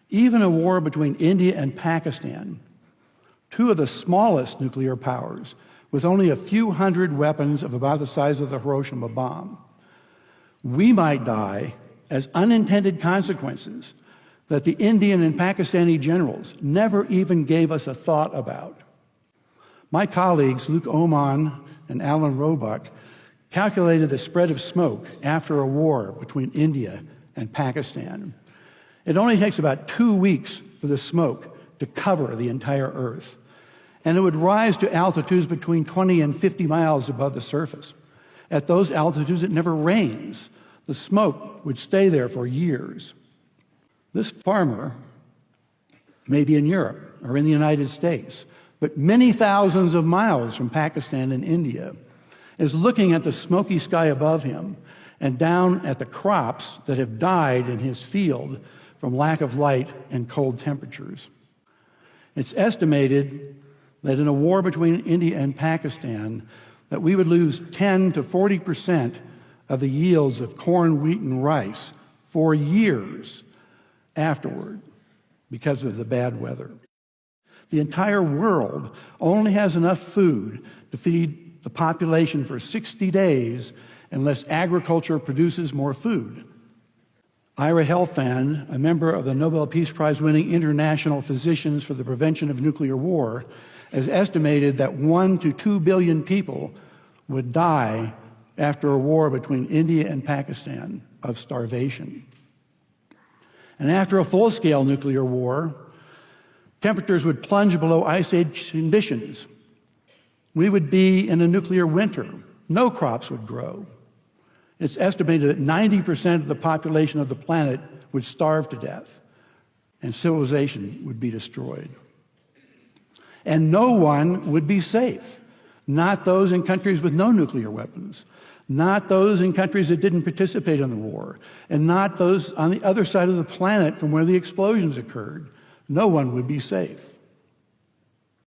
Even a war between India and Pakistan, two of the smallest nuclear powers, with only a few hundred weapons of about the size of the Hiroshima bomb, we might die as unintended consequences that the Indian and Pakistani generals never even gave us a thought about. My colleagues, Luke Oman and Alan Roebuck, calculated the spread of smoke after a war between India and Pakistan. It only takes about 2 weeks for the smoke to cover the entire Earth, and it would rise to altitudes between 20 and 50 miles above the surface. At those altitudes, it never rains. The smoke would stay there for years. This farmer may be in Europe or in the United States, but many thousands of miles from Pakistan and India, is looking at the smoky sky above him and down at the crops that have died in his field from lack of light and cold temperatures. It's estimated that in a war between India and Pakistan, that we would lose 10 to 40% of the yields of corn, wheat, and rice for years afterward because of the bad weather. The entire world only has enough food to feed the population for 60 days unless agriculture produces more food. Ira Helfand, a member of the Nobel Peace Prize-winning International Physicians for the Prevention of Nuclear War, has estimated that 1 to 2 billion people would die after a war between India and Pakistan of starvation. And after a full-scale nuclear war, temperatures would plunge below ice age conditions. We would be in a nuclear winter. No crops would grow. It's estimated that 90% of the population of the planet would starve to death, and civilization would be destroyed. And no one would be safe. Not those in countries with no nuclear weapons, not those in countries that didn't participate in the war, and not those on the other side of the planet from where the explosions occurred. No one would be safe.